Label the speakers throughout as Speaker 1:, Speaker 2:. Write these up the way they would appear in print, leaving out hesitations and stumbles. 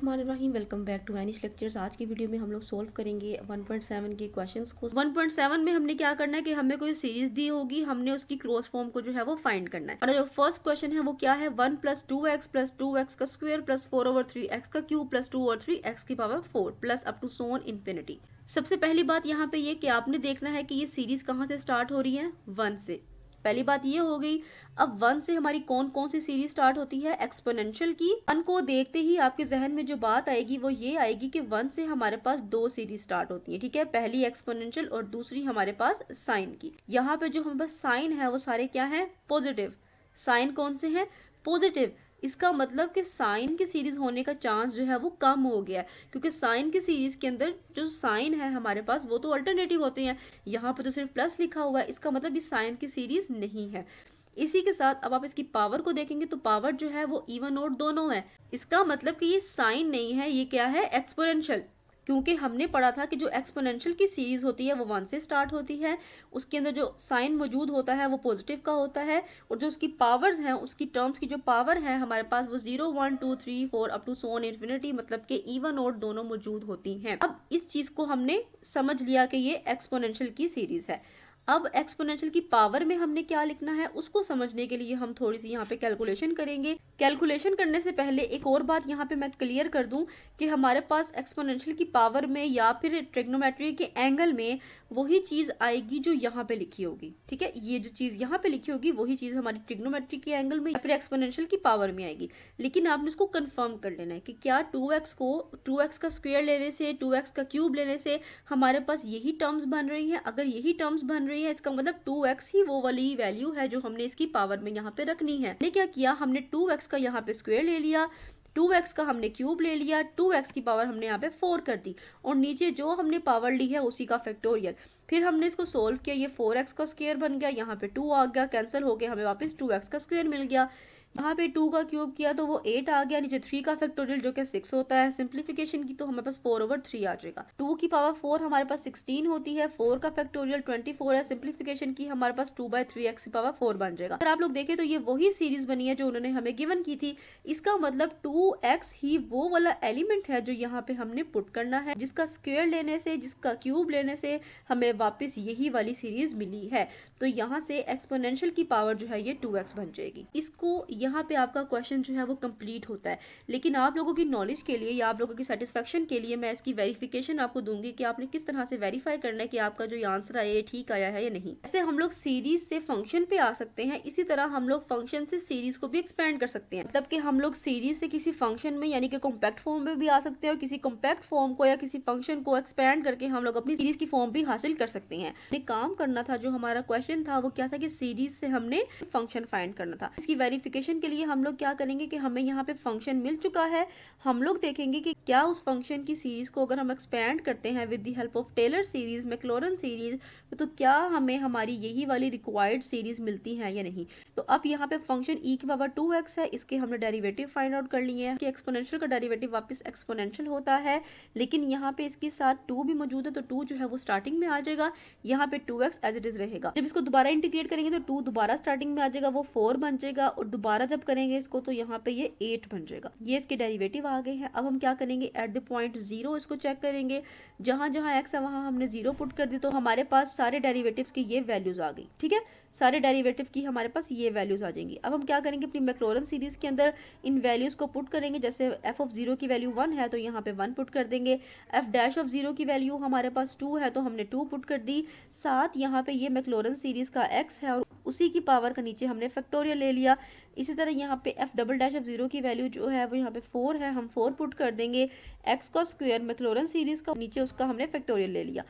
Speaker 1: बिस्मिल्लाहिर्रहमानिर्रहीम। Welcome back to Anish lectures. आज की वीडियो में हम लोग सोल्व करेंगे 1.7 के क्वेश्चंस को। 1.7 में हमने क्या करना है कि हमें कोई सीरीज दी होगी, हमने उसकी क्रॉस फॉर्म को जो है वो फाइंड करना है। और जो फर्स्ट क्वेश्चन है वो क्या है, 1 + 2x + 2x का स्क्वायर + 4/3x का क्यूब + 2/3x की power 4 plus up to so on infinity. सबसे पहली बात यहाँ पे ये कि आपने देखना है कि ये सीरीज कहाँ से स्टार्ट हो रही है, 1 से। पहली बात ये हो गई। अब 1 से हमारी कौन कौन सी सीरीज स्टार्ट होती है, एक्सपोनेंशियल की। 1 को देखते ही आपके जहन में जो बात आएगी वो ये आएगी कि 1 से हमारे पास दो सीरीज स्टार्ट होती है, ठीक है। पहली एक्सपोनेंशियल और दूसरी हमारे पास साइन की। यहाँ पे जो हमारे पास साइन है वो सारे क्या है, पॉजिटिव। साइन कौन से हैं, पॉजिटिव। इसका मतलब कि साइन की सीरीज होने का चांस जो है वो कम हो गया है, क्योंकि साइन की सीरीज के अंदर जो साइन है हमारे पास वो तो अल्टरनेटिव होते हैं। यहाँ पे तो सिर्फ प्लस लिखा हुआ है, इसका मतलब ये साइन की सीरीज नहीं है। इसी के साथ अब आप इसकी पावर को देखेंगे तो पावर जो है वो इवन और दोनों है। इसका मतलब कि ये साइन नहीं है, ये क्या है, एक्सपोनेंशियल। क्योंकि हमने पढ़ा था कि जो एक्सपोनेंशियल की सीरीज होती है वो 1 से स्टार्ट होती है, उसके अंदर जो साइन मौजूद होता है वो पॉजिटिव का होता है, और जो उसकी पावर्स हैं, उसकी टर्म्स की जो पावर है हमारे पास वो 0 1 2 3 4 up to so on infinity, मतलब कि इवन और दोनों मौजूद होती हैं। अब इस चीज को हमने समझ लिया कि ये एक्सपोनेंशियल की सीरीज है। अब एक्सपोनेंशियल की पावर में हमने क्या लिखना है उसको समझने के लिए हम थोड़ी सी यहाँ पे कैलकुलेशन करेंगे। कैलकुलेशन करने से पहले एक और बात यहाँ पे मैं क्लियर कर दूं कि हमारे पास एक्सपोनेंशियल की पावर में या फिर ट्रिग्नोमेट्री के एंगल में वही चीज आएगी जो यहाँ पे लिखी होगी, ठीक है। ये जो चीज यहाँ पे लिखी होगी वही चीज हमारी ट्रिग्नोमेट्री के एंगल में या फिर एक्सपोनेंशियल की पावर में आएगी। लेकिन आपने इसको कंफर्म कर लेना है कि क्या 2x को 2x का स्क्वायर लेने से, 2x का क्यूब लेने से हमारे पास यही टर्म्स बन रही है। अगर यही टर्म्स बन रही है इसका मतलब 2x ही वो वाली वैल्यू है जो हमने इसकी पावर में यहाँ पे रखनी है। हमने क्या किया, हमने 2x का यहाँ पे स्क्वायर ले लिया, 2x का हमने क्यूब ले लिया, 2x की पावर हमने यहाँ पे 4 कर दी, और नीचे जो हमने पावर ली है उसी का फैक्टोरियल। फिर हमने इसको सोल्व किया, ये 4x का स्क्वायर बन गया, यहाँ पे 2 आ गया, कैंसिल हो गया, हमें वापस 2x का स्क्वायर मिल गया। यहाँ पे 2 का क्यूब किया तो वो 8 आ गया, नीचे 3 का फैक्टोरियल जो कि 6 होता है। सिंप्लीफिकेशन की तो हमारे पास 4/3 आ जाएगा। 2 की पावर 4 हमारे पास 16 होती है, 4 का फैक्टोरियल 24 है, सिंप्लीफिकेशन की हमारे पास 2/3x की पावर 4 बन जाएगा। अगर आप लोग देखें तो ये वही सीरीज बनी है जो उन्होंने हमें गिवन की थी। इसका मतलब 2x ही वो वाला एलिमेंट है जो यहाँ पे हमने पुट करना है, जिसका स्क्वायर लेने से, जिसका क्यूब लेने से हमें वापस यही वाली सीरीज मिली है। तो यहाँ से एक्सपोनेंशियल की पावर जो है ये 2x बन जाएगी। इसको यहाँ पे आपका क्वेश्चन जो है वो कंप्लीट होता है। लेकिन आप लोगों की नॉलेज के लिए या आप लोगों की सेटिस्फेक्शन के लिए मैं इसकी वेरिफिकेशन आपको दूंगी कि आपने किस तरह से वेरीफाई करना है कि आपका जो आंसर आया ये ठीक आया है या नहीं। ऐसे हम लोग सीरीज से फंक्शन पे आ सकते हैं, इसी तरह हम लोग फंक्शन से सीरीज को भी एक्सपेंड कर सकते हैं। मतलब कि हम लोग सीरीज से किसी फंक्शन में यानी कि कॉम्पैक्ट फॉर्म में भी आ सकते हैं, और किसी कॉम्पैक्ट फॉर्म को या किसी फंक्शन को एक्सपेंड करके हम लोग अपनी सीरीज की फॉर्म भी हासिल कर सकते हैं। काम करना था, जो हमारा क्वेश्चन था वो क्या था कि सीरीज से हमने फंक्शन फाइंड करना था। इसकी वेरिफिकेशन के लिए हम लोग क्या करेंगे कि हमें यहाँ पे फंक्शन मिल चुका है, हम लोग देखेंगे कि क्या उस फंक्शन की सीरीज को अगर हम एक्सपेंड करते हैं with the help of Taylor series, Maclaurin series, तो क्या हमें हमारी यही वाली रिक्वायर्ड सीरीज मिलती है या नहीं। तो अब यहाँ पे फंक्शन e की पावर 2x है, इसके हमने डेरिवेटिव फाइंड आउट कर लिए हैं कि एक्सपोनेंशियल का डेरिवेटिव वापस एक्सपोनेंशियल होता है, लेकिन यहाँ पे इसके साथ 2 भी मौजूद है, तो 2 जो है वो स्टार्टिंग में आ जाएगा, यहाँ पे 2x एज इट इज रहेगा। जब इसको दोबारा इंटीग्रेट करेंगे तो 2 दोबारा स्टार्टिंग में आ जाएगा, वो 4 बन जाएगा, और दोबारा जब करेंगे इसको तो यहाँ पे ये 8 बन जाएगा। ये इसके डेरिवेटिव आ गए हैं। अब हम क्या करेंगे, एट द पॉइंट 0 इसको चेक करेंगे, जहां जहां x है वहां हमने 0 पुट कर दी, तो हमारे पास सारे डेरिवेटिव्स की ये वैल्यूज आ गई, ठीक है। सारे डेरिवेटिव की हमारे पास ये वैल्यूज आ जाएंगी। अब हम क्या करेंगे, अपनी मैक्लॉरन सीरीज के अंदर इन वैल्यूज को पुट करेंगे। जैसे f ऑफ 0 की वैल्यू 1 है तो यहाँ पे 1 पुट कर देंगे, f डैश ऑफ 0 की वैल्यू हमारे पास 2 है तो हमने 2 पुट कर दी, साथ यहाँ पे ये मैक्लॉरन सीरीज का x है और उसी की पावर का नीचे हमने फैक्टोरियल ले लिया। इसी तरह यहाँ पे f डबल डैश ऑफ 0 की वैल्यू जो है वो यहाँ पे 4 है, हम 4 पुट कर देंगे, x का स्क्वायर मैक्लॉरन सीरीज का, नीचे उसका हमने फैक्टोरियल ले लिया,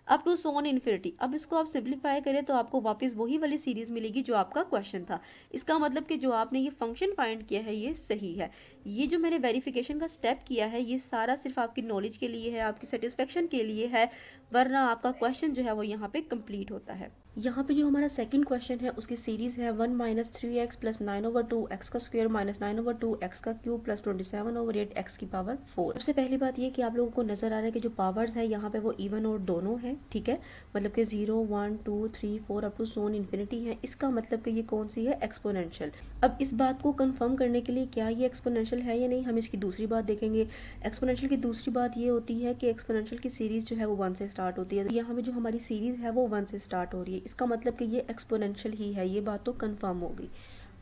Speaker 1: up to so on infinity. अब इसको आप सिंप्लीफाई करें तो आपको वापस वही वाली सीरीज मिलेगी जो आपका क्वेश्चन था। इसका मतलब कि जो आपने ये फंक्शन फाइंड किया है ये सही है। ये जो मैंने वेरिफिकेशन का स्टेप किया है ये सारा सिर्फ आपकी नॉलेज के लिए है, आपकी सेटिस्फेक्शन के लिए है, वरना आपका क्वेश्चन जो है वो यहाँ पे कंप्लीट होता है। यहाँ पे जो हमारा सेकंड क्वेश्चन है उसकी सीरीज है 1 - 3x + 9/2 x का स्क्वायर - 9/2 x का क्यूब + 27/8 x की पावर 4। सबसे पहली बात ये कि आप लोगों को नजर आ रहा है कि जो पावर्स है यहाँ पे वो इवन और दोनों है, है, ठीक है, मतलब कि 0 1 2 3 4 अप टू सोन इन्फिनिटी है, इसका मतलब कि ये कौन सी है, एक्सपोनेंशियल। अब इस बात को कंफर्म करने के लिए क्या ये एक्सपोनेंशियल है या नहीं, हम इसकी दूसरी बात देखेंगे। एक्सपोनेंशियल की दूसरी बात ये होती है कि एक्सपोनेंशियल की सीरीज जो है वो 1 से स्टार्ट होती है, यहाँ पे जो हमारी सीरीज है वो 1 से स्टार्ट हो रही है, इसका मतलब कि ये एक्सपोनेंशियल ही है, ये बात तो कंफर्म हो गई।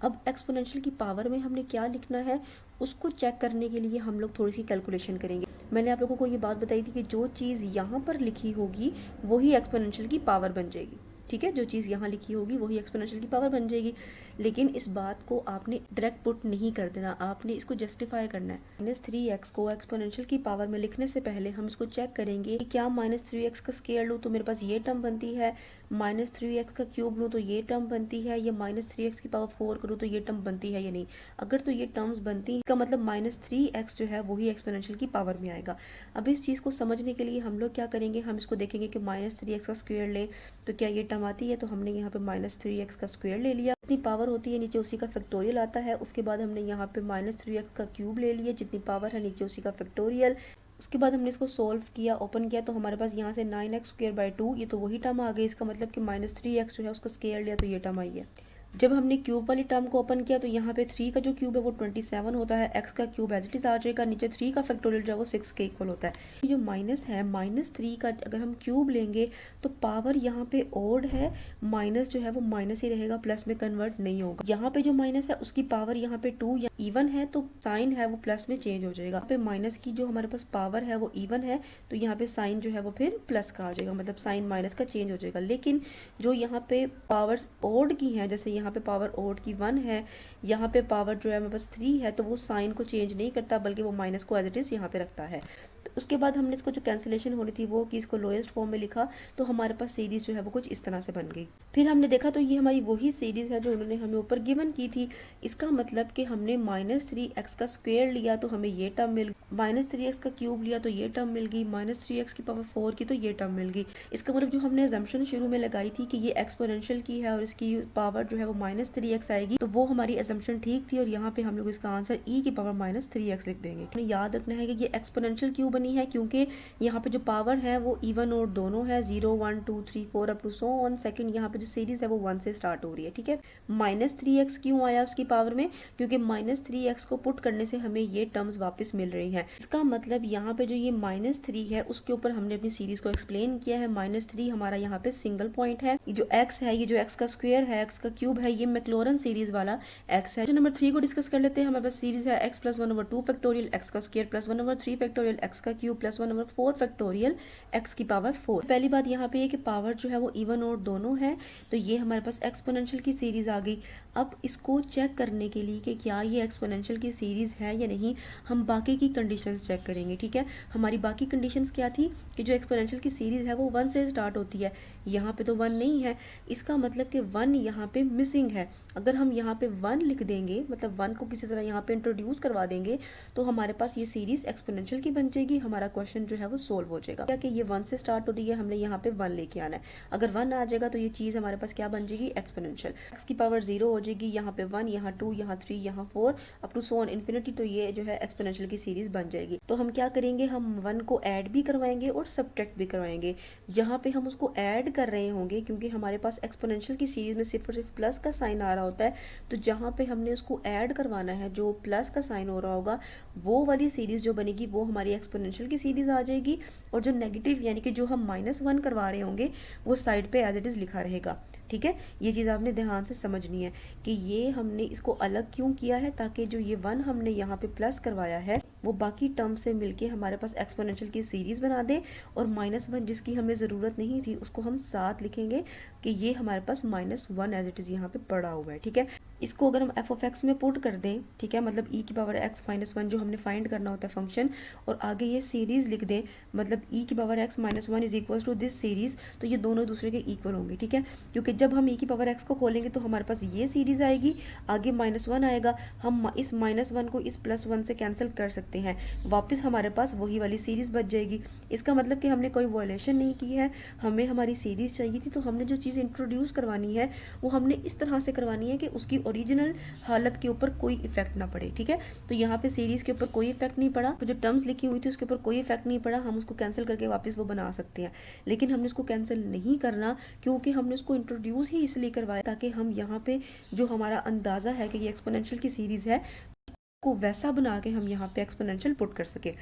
Speaker 1: अब एक्सपोनेंशियल की पावर में हमने क्या लिखना है, उसको चेक करने के लिए हम लोग थोड़ी सी कैलकुलेशन करेंगे। मैंने आप लोगों को ये बात बताई थी कि जो चीज़ यहाँ पर लिखी होगी वही एक्सपोनेंशियल की पावर बन जाएगी, ठीक है, जो चीज़ यहाँ लिखी होगी वही एक्सपोनेंशियल की पावर बन जाएगी। लेकिन इस बात को आपने डायरेक्ट पुट नहीं कर देना, आपने इसको जस्टिफाई करना है। -3x को एक्सपोनेंशियल की पावर में लिखने से पहले हम इसको चेक करेंगे कि क्या -3x का स्क्वायर लूँ तो मेरे पास ये टर्म बनती है, -3x का क्यूब लूँ तो ये टर्म बनती है, या -3x की पावर 4 करूँ तो ये टर्म बनती है या नहीं। अगर तो ये टर्म्स बनती है, इसका मतलब -3x जो है वही एक्सपोनेंशियल की पावर में आएगा। अब इस चीज़ को समझने के लिए हम लोग क्या करेंगे, हम इसको देखेंगे कि -3x का स्क्वायर लें तो क्या ये टर्म आती है, तो हमने यहाँ पे -3x का स्क्वायर ले लिया, जितनी पावर होती है नीचे उसी का फैक्टोरियल आता है। उसके बाद हमने यहाँ पे -3x का क्यूब ले लिया, जितनी पावर है नीचे उसी का फैक्टोरियल। उसके बाद हमने इसको सॉल्व किया, ओपन किया, तो हमारे पास यहाँ से 9x² 2, ये तो वही टर्म आ गई, इसका मतलब कि -3x जो है उसका स्क्वायर लिया तो ये टर्म आई है। जब हमने क्यूब वाली टर्म को ओपन किया तो यहाँ पे 3 का जो क्यूब है वो 27 होता है, x का क्यूब एज इट इज आ जाएगा, नीचे 3 का फैक्टोरियल जो है वो 6 के इक्वल होता है। ये जो माइनस है, -3 का अगर हम क्यूब लेंगे तो पावर यहाँ पे ओड है, माइनस जो है वो माइनस ही रहेगा, प्लस में कन्वर्ट नहीं होगा। यहाँ पे जो माइनस है उसकी पावर यहाँ पे 2 या इवन है तो साइन है वो प्लस में चेंज हो जाएगा। यहाँ पे माइनस की जो हमारे पास पावर है वो इवन है तो यहाँ पे साइन जो है वो फिर प्लस का आ जाएगा, मतलब साइन माइनस का चेंज हो जाएगा। लेकिन जो यहाँ पे पावर्स ओड की हैं, जैसे यहाँ पे पावर ओड की 1 है, यहाँ पे पावर जो है मेरे पास 3 है, तो वो साइन को चेंज नहीं करता बल्कि वो माइनस को एज इट इज यहाँ पे रखता है। तो उसके बाद हमने इसको जो कैंसिलेशन होनी थी वो कि इसको लोएस्ट फॉर्म में लिखा, तो हमारे पास सीरीज जो है वो कुछ इस तरह से बन गई। फिर हमने देखा तो ये हमारी वही सीरीज है जो उन्होंने हमें ऊपर गिवन की थी। इसका मतलब कि हमने -3x का स्क्वायर लिया तो हमें ये टर्म मिल गई, -3x का क्यूब लिया तो ये टर्म मिल गई, -3x की पावर 4 की तो ये टर्म मिल गई। इसका मतलब जो हमने अजम्पशन शुरू में लगाई थी कि ये एक्सपोनेंशियल की है और इसकी पावर जो है वो -3x आएगी, तो वो हमारी अजम्पशन ठीक थी और यहाँ पे हम लोग इसका आंसर e की पावर -3x लिख देंगे। हमें याद रखना है कि ये एक्सपोनेंशियल क्यों बनी है, क्योंकि यहाँ पे जो पावर है वो इवन और दोनों है, 0 1 2 3 4 up to so on. Second यहाँ पे जो सीरीज है वो 1 से स्टार्ट हो रही है, ठीक है। -3x क्यों आया उसकी पावर में, क्योंकि -3x को पुट करने से हमें ये टर्म्स वापस मिल रही हैं। इसका मतलब यहाँ पे जो ये -3 है उसके ऊपर हमने अपनी सीरीज को एक्सप्लेन किया है। -3 हमारा यहाँ पे सिंगल पॉइंट है, ये जो x है, ये जो x का स्क्वायर है, x का क्यूब है, ये मैक्लॉरन सीरीज वाला x है। नंबर 3 को डिस्कस कर लेते हैं। हमारे पास सीरीज है x + 1/2 फैक्टोरियल x का स्क्वायर + 1/3 फैक्टोरियल x का क्यूब + 1/4 फैक्टोरियल x की पावर 4। पहली बात यहाँ पे है कि पावर जो है वो इवन और दोनों है, तो ये हमारे पास एक्सपोनेंशियल की सीरीज आ गई। अब इसको चेक करने के लिए कि क्या ये एक्सपोनेंशियल की सीरीज है या नहीं, हम बाकी की कंडीशंस चेक करेंगे, ठीक है। हमारी बाकी कंडीशंस क्या थी कि जो एक्सपोनेंशियल की सीरीज है वो 1 से स्टार्ट होती है, यहाँ पे तो 1 नहीं है, इसका मतलब कि 1 यहाँ पे मिसिंग है। अगर हम यहाँ पे 1 लिख देंगे, मतलब 1 को किसी तरह यहाँ पे इंट्रोड्यूस करवा देंगे, तो हमारे पास ये सीरीज एक्सपोनेंशियल की बन जाएगी, हमारा क्वेश्चन जो है वो सोल्व हो जाएगा। क्या कि ये 1 से स्टार्ट होती है, हमने यहाँ पे 1 लेके आना है। अगर 1 आ जाएगा तो ये चीज़ हमारे पास क्या बन जाएगी, एक्सपोनेंशियल। x की पावर 0 हो जाएगी, यहाँ पे 1, यहाँ 2, यहाँ 3, यहाँ 4 up to so on infinity, तो ये जो है एक्सपोनेंशियल की सीरीज बन जाएगी। तो हम क्या करेंगे, हम 1 को ऐड भी करवाएंगे और सब्ट्रैक्ट भी करवाएंगे। जहाँ पे हम उसको ऐड कर रहे होंगे, क्योंकि हमारे पास एक्सपोनेंशियल की सीरीज में सिर्फ और सिर्फ प्लस का साइन आ रहा होता है, तो जहाँ पे हमने उसको ऐड करवाना है, जो प्लस का साइन हो रहा होगा, वो वाली सीरीज जो बनेगी वो हमारी एक्सपोनेंशियल की सीरीज आ जाएगी। और जो नेगेटिव यानी कि जो हम -1 करवा रहे होंगे वो साइड पे एज इट इज लिखा रहेगा, ठीक है। ये चीज़ आपने ध्यान से समझनी है कि ये हमने इसको अलग क्यों किया है, ताकि जो ये 1 हमने यहाँ पे प्लस करवाया है वो बाकी टर्म से मिलके हमारे पास एक्सपोनेंशियल की सीरीज बना दे, और -1 जिसकी हमें ज़रूरत नहीं थी उसको हम साथ लिखेंगे कि ये हमारे पास -1 एज इट इज़ यहाँ पे पड़ा हुआ है, ठीक है। इसको अगर हम f(x) में पुट कर दें, ठीक है, मतलब e की पावर x -1 जो हमने फाइंड करना होता है फंक्शन, और आगे ये सीरीज लिख दें, मतलब e की power x -1 is equal to this series, तो ये दोनों दूसरे के इक्वल होंगे, ठीक है। क्योंकि जब हम e की पावर x को खोलेंगे तो हमारे पास ये सीरीज आएगी, आगे -1 आएगा, हम इस -1 को इस +1 से कैंसिल कर सकते हैं, वापस हमारे पास वही वाली सीरीज बच जाएगी। इसका मतलब कि हमने कोई वायलेशन नहीं की है, हमें हमारी सीरीज चाहिए थी, तो हमने जो चीज़ इंट्रोड्यूस करवानी है वो हमने इस तरह से करवानी है कि उसकी ओरिजिनल हालत के ऊपर कोई इफेक्ट ना पड़े, ठीक है। तो यहाँ पे सीरीज के ऊपर कोई इफेक्ट नहीं पड़ा, जो टर्म्स लिखी हुई थी उसके ऊपर कोई इफेक्ट नहीं पड़ा, हम उसको कैंसिल करके वापस वो बना सकते हैं। लेकिन हमने उसको कैंसिल नहीं करना, क्योंकि हमने उसको इंट्रोड्यूस ही इसलिए करवाया ताकि हम यहाँ पे जो हमारा अंदाजा है कि ये एक्सपोनेंशियल की सीरीज है को वैसा बना के हम यहाँ पे एक्सपोनेंशियल पुट कर सके।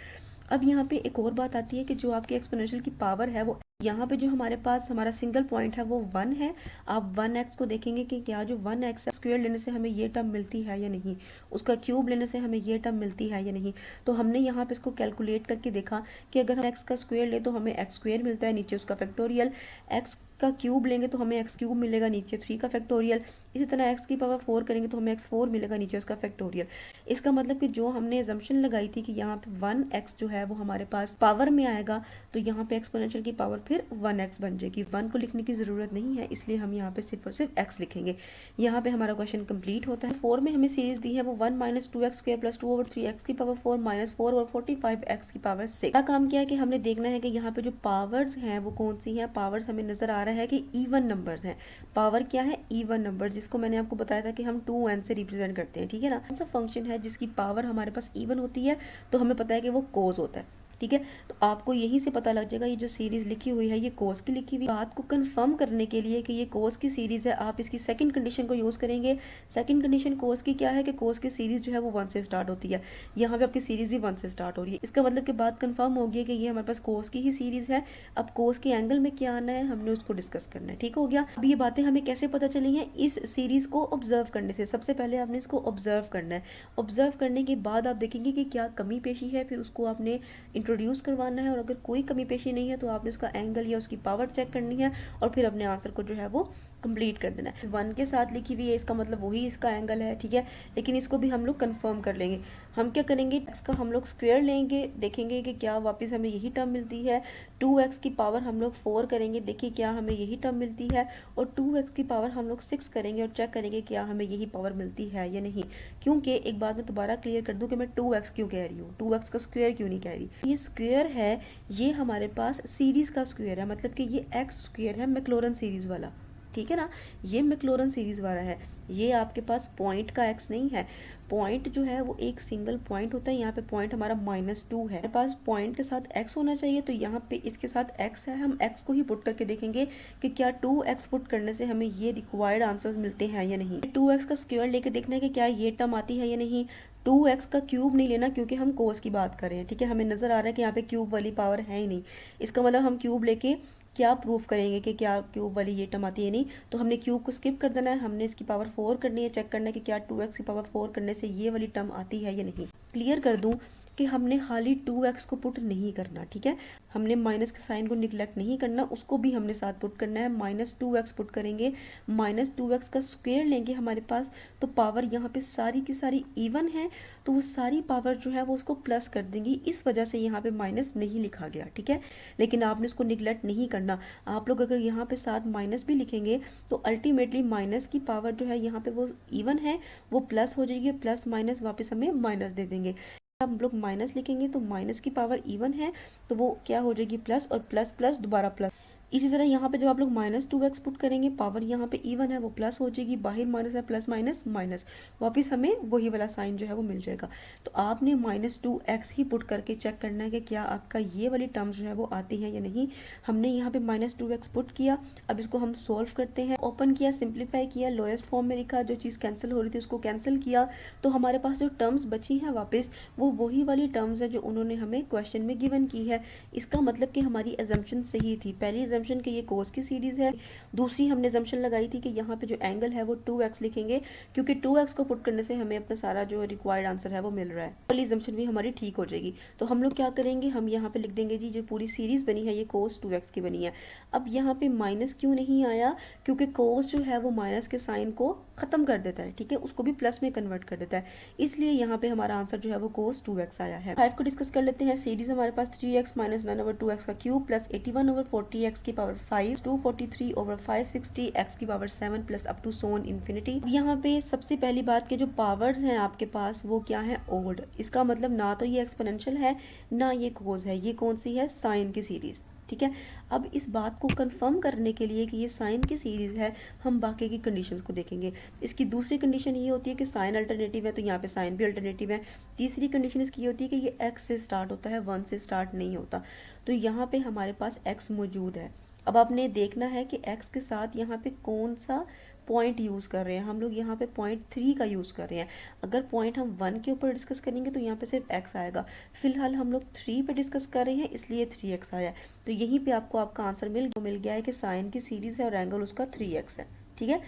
Speaker 1: अब यहाँ पे एक और बात आती है कि जो आपकी एक्सपोनेंशियल की पावर है वो यहाँ पे जो हमारे पास हमारा सिंगल पॉइंट है वो 1 है। आप 1x को देखेंगे कि क्या जो 1x स्क्वायर लेने से हमें ये टर्म मिलती है या नहीं, उसका क्यूब लेने से हमें ये टर्म मिलती है या नहीं। तो हमने यहाँ पे इसको कैलकुलेट करके देखा कि अगर हम x का स्क्वायर ले तो हमें x स्क्वायर मिलता है, नीचे उसका फैक्टोरियल। x का क्यूब लेंगे तो हमें x क्यूब मिलेगा, नीचे 3 का फैक्टोरियल। इसी तरह x की पावर 4 करेंगे तो हमें x4 मिलेगा, नीचे उसका फैक्टोरियल। इसका मतलब कि जो हमने एजम्पशन लगाई थी कि यहाँ पे 1x जो है वो हमारे पास पावर में आएगा, तो यहाँ पे एक्सपोनेंशियल की पावर फिर 1x बन जाएगी। 1 को लिखने की जरूरत नहीं है, इसलिए हम यहाँ पे सिर्फ और सिर्फ x लिखेंगे। यहाँ पे हमारा क्वेश्चन कंप्लीट होता है। 4 में हमें सीरीज दी है वो 1 minus 2x square plus 2/3x की पावर 4 माइनस 4/45x की पावर 6। क्या काम किया है कि हमने देखना है कि यहाँ पे जो पावर्स हैं वो कौन सी हैं। पावर्स हमें नजर आ रहा है कि इवन नंबर्स हैं। पावर क्या है? इवन नंबर, जिसको मैंने आपको बताया था कि हम 2n से रिप्रेजेंट करते हैं, ठीक है ना। कौन सा फंक्शन है जिसकी पावर हमारे पास इवन होती है, तो हमें पता है कि वो कोस होता है, ठीक है। तो आपको यहीं से पता लग जाएगा ये जो सीरीज लिखी हुई है ये कोस की लिखी हुई। बात को कंफर्म करने के लिए कि ये कोस की सीरीज है, आप इसकी सेकंड कंडीशन को यूज करेंगे। सेकंड कंडीशन कोस की क्या है कि कोस की सीरीज जो है वो 1 से स्टार्ट होती है। यहाँ पे आपकी सीरीज भी 1 से स्टार्ट हो रही है। इसका मतलब कि बात कंफर्म हो गई कि ये हमारे पास कोस की ही सीरीज है। अब कोस के एंगल में क्या आना है हमने उसको डिस्कस करना है, ठीक हो गया। अब ये बातें हमें कैसे पता चली हैं? इस सीरीज को ऑब्जर्व करने से। सबसे पहले आपने इसको ऑब्जर्व करना है। ऑब्जर्व करने के बाद आप देखेंगे कि क्या कमी पेशी है, फिर उसको आपने इंट्रोड्यूस करवाना है, और अगर कोई कमी पेशी नहीं है तो आपने उसका एंगल या उसकी पावर चेक करनी है और फिर अपने आंसर को जो है वो कंप्लीट कर देना है। 1 के साथ लिखी हुई है, इसका मतलब वही इसका एंगल है, ठीक है। लेकिन इसको भी हम लोग कंफर्म कर लेंगे। हम क्या करेंगे, इसका हम लोग स्क्वायर लेंगे, देखेंगे कि क्या वापस हमें यही टर्म मिलती है। 2x की पावर हम लोग 4 करेंगे, देखिए क्या हमें यही टर्म मिलती है। और 2x की पावर हम लोग 6 करेंगे और चेक करेंगे क्या हमें यही पावर मिलती है या नहीं। क्योंकि एक बात मैं दोबारा क्लियर कर दूं कि मैं 2x क्यों कह रही हूँ, 2x का स्क्वायर क्यों नहीं कह रही। ये स्क्वायर है, ये हमारे पास सीरीज का स्क्वायर है, मतलब कि ये x स्क्वायर है मैक्लॉरन सीरीज वाला, ठीक है ना। ये मैक्लॉरन सीरीज वाला है, ये आपके पास पॉइंट का x नहीं है। पॉइंट जो है वो एक सिंगल पॉइंट होता है। यहाँ पे पॉइंट हमारा -2 है, मेरे पास पॉइंट के साथ x होना चाहिए, तो यहाँ पे इसके साथ x है। हम x को ही पुट करके देखेंगे कि क्या 2x पुट करने से हमें ये रिक्वायर्ड आंसर्स मिलते हैं या नहीं। 2x का स्क्वायर लेके देखना है कि क्या ये टर्म आती है या नहीं। 2x का क्यूब नहीं लेना, क्योंकि हम कोस की बात कर रहे हैं, ठीक है। हमें नजर आ रहा है कि यहाँ पे क्यूब वाली पावर है ही नहीं। इसका मतलब हम क्यूब लेके क्या प्रूफ करेंगे कि क्या क्यूब वाली ये टर्म आती है नहीं। तो हमने क्यूब को स्किप कर देना है, हमने इसकी पावर 4 करनी है, चेक करना है कि क्या 2x की पावर 4 करने से ये वाली टर्म आती है या नहीं। क्लियर कर दूं कि हमने खाली 2x को पुट नहीं करना, ठीक है। हमने माइनस के साइन को निगलेक्ट नहीं करना, उसको भी हमने साथ पुट करना है। -2x पुट करेंगे, -2x का स्क्वायर लेंगे हमारे पास, तो पावर यहाँ पे सारी की सारी इवन है, तो वो सारी पावर जो है वो उसको प्लस कर देंगी। इस वजह से यहाँ पे माइनस नहीं लिखा गया, ठीक है। लेकिन आपने उसको निगलेक्ट नहीं करना। आप लोग अगर यहाँ पे साथ माइनस भी लिखेंगे तो अल्टीमेटली माइनस की पावर जो है यहाँ पे वो इवन है, वो प्लस हो जाएगी। प्लस माइनस वापस हमें माइनस दे देंगे। हम लोग माइनस लिखेंगे तो माइनस की पावर इवन है, तो वो क्या हो जाएगी प्लस, और प्लस प्लस दोबारा प्लस। इसी तरह यहाँ पे जब आप लोग -2x पुट करेंगे, पावर यहाँ पे इवन है वो प्लस हो जाएगी, बाहर माइनस है, प्लस माइनस माइनस, वापस हमें वही वाला साइन जो है वो मिल जाएगा। तो आपने -2x ही पुट करके चेक करना है कि क्या आपका ये वाली टर्म जो है वो आती है या नहीं। हमने यहाँ पे -2x पुट किया। अब इसको हम सोल्व करते हैं। ओपन किया, सिंप्लीफाई किया, लोएस्ट फॉर्म में लिखा, जो चीज़ कैंसिल हो रही थी उसको कैंसिल किया, तो हमारे पास जो टर्म्स बची हैं वापस वो वही वाली टर्म्स है जो उन्होंने हमें क्वेश्चन में गिवन की है। इसका मतलब कि हमारी एजम्पशन सही थी। पहली एजम्पशन कि ये कोस की सीरीज है, दूसरी हमने एजम्पशन लगाई थी कि यहाँ पे जो एंगल है वो 2x लिखेंगे, क्योंकि 2x को पुट करने से हमें अपना सारा जो रिक्वायर्ड आंसर है वो मिल रहा है। पहली एजम्पशन भी हमारी ठीक हो जाएगी। तो हम लोग क्या करेंगे, हम यहाँ पे लिख देंगे जी जो पूरी सीरीज बनी है ये कोस 2x की बनी है। अब यहाँ पे माइनस क्यों नहीं आया, क्योंकि कोस जो है वो माइनस के साइन को खत्म कर देता है, ठीक है, उसको भी प्लस में कन्वर्ट कर देता है, इसलिए यहाँ पे हमारा आंसर जो है वो कोस 2x आया है। 5 को डिस्कस कर लेते हैं। सीरीज हमारे पास 3x - 9/2x का क्यूब प्लस 81/40x की पावर 5, 243/560 x की power 7 plus up to so on infinity. यहाँ पे सबसे पहली बात के जो पावर्स हैं आपके पास वो क्या है, ओड। इसका मतलब ना तो ये एक्सपोनेंशियल है ना ये कोस है, ये कौन सी है, साइन की सीरीज, ठीक है। अब इस बात को कंफर्म करने के लिए कि ये साइन की सीरीज़ है, हम बाकी की कंडीशंस को देखेंगे। इसकी दूसरी कंडीशन ये होती है कि साइन अल्टरनेटिव है, तो यहाँ पे साइन भी अल्टरनेटिव है। तीसरी कंडीशन इसकी ये होती है कि ये x से स्टार्ट होता है, 1 से स्टार्ट नहीं होता। तो यहाँ पे हमारे पास x मौजूद है। अब आपने देखना है कि x के साथ यहाँ पे कौन सा पॉइंट यूज़ कर रहे हैं। हम लोग यहाँ पे पॉइंट 3 का यूज़ कर रहे हैं। अगर पॉइंट हम 1 के ऊपर डिस्कस करेंगे तो यहाँ पे सिर्फ x आएगा। फिलहाल हम लोग 3 पे डिस्कस कर रहे हैं, इसलिए 3x आया है। तो यहीं पे आपको आपका आंसर मिल गया है कि साइन की सीरीज़ है और एंगल उसका 3x है, ठीक है।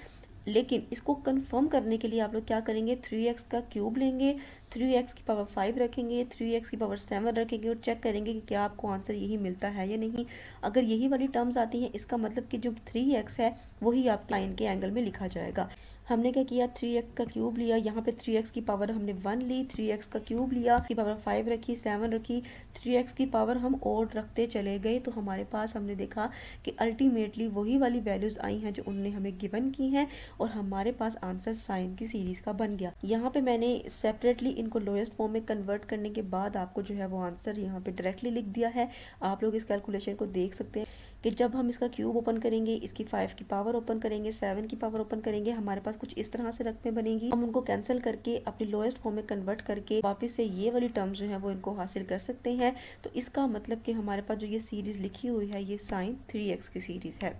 Speaker 1: लेकिन इसको कंफर्म करने के लिए आप लोग क्या करेंगे, 3x का क्यूब लेंगे, 3x की पावर 5 रखेंगे, 3x की पावर 7 रखेंगे और चेक करेंगे कि क्या आपको आंसर यही मिलता है या नहीं। अगर यही वाली टर्म्स आती हैं, इसका मतलब कि जो 3x है वही आपके लाइन के एंगल में लिखा जाएगा। हमने क्या किया, 3x का क्यूब लिया, यहाँ पे 3x की पावर हमने 1 ली, 3x का क्यूब लिया, की पावर 5 रखी, 7 रखी, 3x की पावर हम और रखते चले गए। तो हमारे पास हमने देखा कि अल्टीमेटली वही वाली वैल्यूज़ आई हैं जो उन्होंने हमें गिवन की हैं और हमारे पास आंसर साइन की सीरीज़ का बन गया। यहाँ पे मैंने सेपरेटली इनको लोएस्ट फॉर्म में कन्वर्ट करने के बाद आपको जो है वो आंसर यहाँ पे डायरेक्टली लिख दिया है। आप लोग इस कैलकुलेशन को देख सकते हैं कि जब हम इसका क्यूब ओपन करेंगे, इसकी 5 की पावर ओपन करेंगे, 7 की पावर ओपन करेंगे, हमारे पास कुछ इस तरह से रकमें बनेंगी। हम उनको कैंसिल करके अपनी लोएस्ट फॉर्म में कन्वर्ट करके वापस से ये वाली टर्म्स जो है वो इनको हासिल कर सकते हैं। तो इसका मतलब कि हमारे पास जो ये सीरीज़ लिखी हुई है ये साइन 3x की सीरीज़ है।